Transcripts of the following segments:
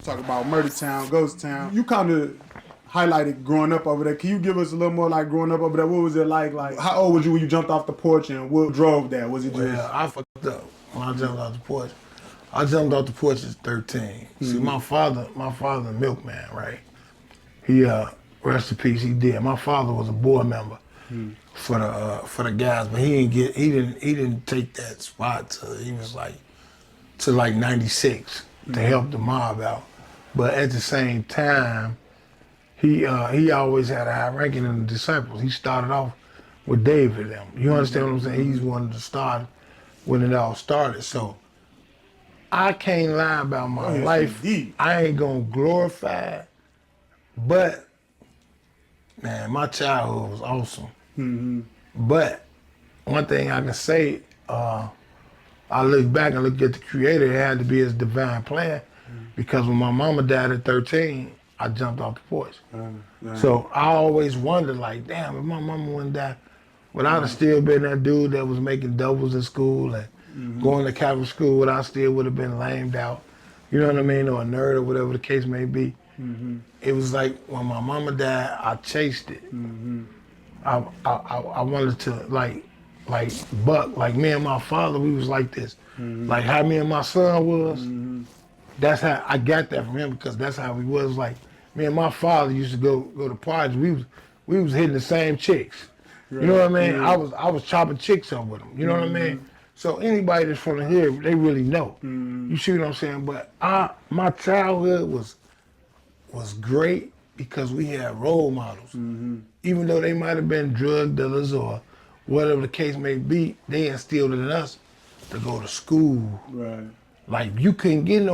talk about Murder Town, Ghost Town. You kind of highlighted growing up over there. Can you give us a little more like growing up over there? What was it like? Like, how old was you when you jumped off the porch, and what drove that? Was it just? Well, I fucked up when I jumped off the porch. I jumped off the porch at 13. See, my father, a milkman, right? He, rest in peace, he did. My father was a board member for the guys, but he didn't take that spot till he was like, to like 96 to help the mob out. But at the same time, he always had a high ranking in the disciples. He started off with David and them. You understand what I'm saying? He's one of the start when it all started. So I can't lie about my life. I ain't gonna glorify it, but man, my childhood was awesome. But one thing I can say, I look back and look at the Creator, it had to be his divine plan, because when my mama died at 13, I jumped off the porch. So I always wondered, like, damn, if my mama wouldn't die, would I have still been that dude that was making doubles in school and going to Catholic school? Would I still would have been lamed out? You know what I mean? Or a nerd or whatever the case may be. It was like when my mama died, I chased it. I wanted to like Buck, like me and my father, we was like this. Like how me and my son was, that's how I got that from him, because that's how we was. Like me and my father used to go to parties. We was hitting the same chicks. You know what I mean? I was chopping chicks up with them. You know what I mean? So anybody that's from the hood, they really know. You see what I'm saying? But my childhood was great because we had role models. Even though they might have been drug dealers or whatever the case may be, they instilled it in us to go to school. Right. Like you couldn't give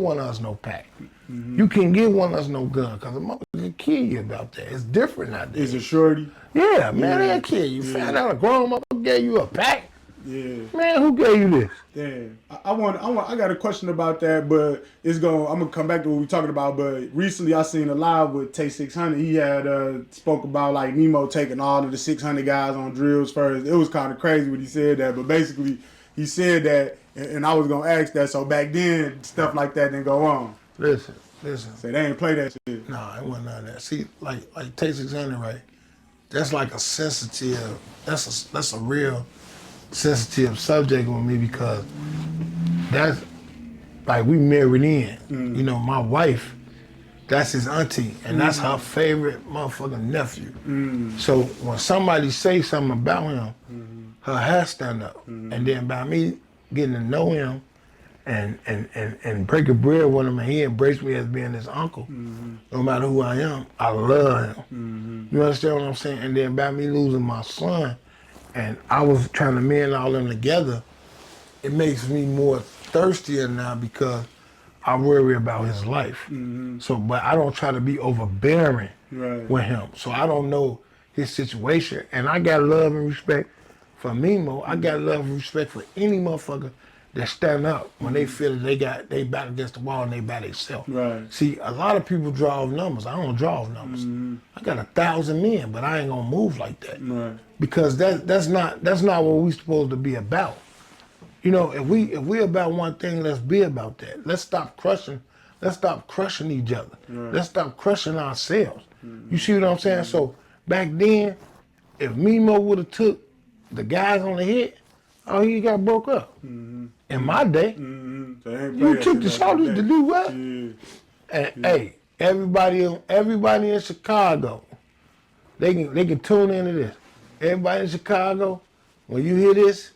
one of us no pack. You couldn't give one of us no gun, because a mother could kill you about that. It's different nowadays. Is it shorty? Yeah, man, they'll kill you. Found out a grown mother gave you a pack. Yeah. Man, who gave you this? Damn. I got a question about that, but I'm gonna come back to what we talking about. But recently I seen a live with Tay 600. He had spoke about like Memo taking all of the 600 guys on drills first. It was kind of crazy when he said that, but basically he said that, and I was gonna ask that. So back then stuff like that didn't go on. Listen. So they ain't play that shit. Nah, it wasn't none of that. See, like Tay 600, right? That's like a sensitive. That's a real sensitive subject with me, because that's like we married in. You know, my wife, that's his auntie, and that's her favorite motherfucking nephew. So when somebody say something about him, her hair stand up. And then by me getting to know him and breaking bread with him, and he embraced me as being his uncle, no matter who I am, I love him. You understand what I'm saying? And then by me losing my son, and I was trying to mend all them together, it makes me more thirstier now, because I worry about his life. So, but I don't try to be overbearing with him. So I don't know his situation. And I got love and respect for Memo. I got love and respect for any motherfucker that stand up when they feel that they back against the wall and they by themselves. See, a lot of people draw off numbers. I don't draw off numbers. I got 1,000 men, but I ain't gonna move like that. Because that's not what we supposed to be about. You know, if we about one thing, let's be about that. Let's stop crushing each other. Let's stop crushing ourselves. You see what I'm saying? So back then, if Memo would have took the guys on the hit, he got broke up. In my day, you took the shorties to do what? And hey, everybody in Chicago, they can tune into this. Everybody in Chicago, when you hear this,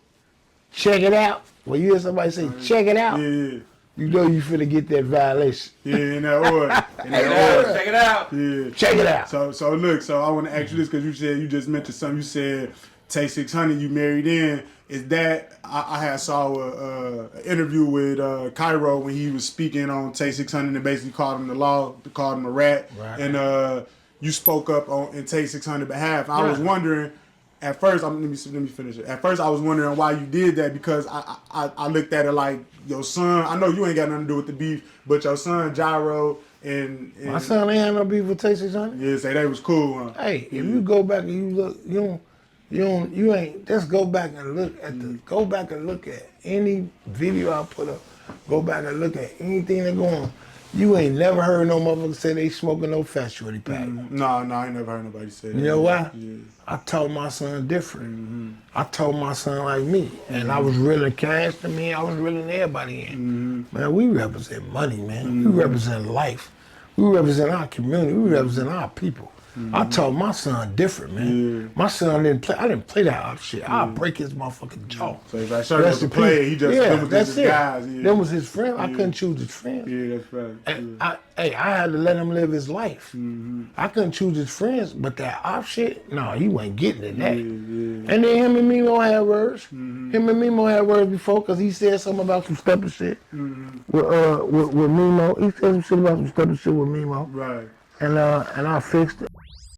check it out. When you hear somebody say, check it out, you know you finna get that violation. In that order. Check it out. Check it out. So look, I want to ask you this, because you just mentioned something. You said Tay 600, you married in. Is that, I had saw an interview with Cairo when he was speaking on Tay 600 and basically called him the law, called him a rat. And you spoke up in Tay 600 behalf. I was wondering, at first, let me finish it. At first, I was wondering why you did that, because I looked at it like your son. I know you ain't got nothing to do with the beef, but your son Gyro and my son ain't had no beef with Tay 600. Yeah, say they was cool. Huh? Hey, if you go back and you look, you ain't. Just go back and look at go back and look at any video I put up. Go back and look at anything that going on. You ain't never heard no motherfucker say they smoking no fat shorty pack. No, I ain't never heard nobody say that. You know why? Yeah. I taught my son different. I taught my son like me. And I was reeling cash to me, I was reeling everybody in. Man, we represent money, man. We represent life. We represent our community. We represent our people. I taught my son different, man. Yeah. My son didn't play. I didn't play that out shit. I'll break his motherfucking jaw. So if I showed him to play, he just them was that's his it. guys. Yeah. Them was his friends. I couldn't choose his friends. Yeah, that's right. And I had to let him live his life. I couldn't choose his friends, but that op shit, no, he wasn't getting it. That. And then him and Memo had words. Him and Memo had words before because he said something about some stupid shit with Memo. He said some shit about some stupid shit with Memo. Right. And I fixed it.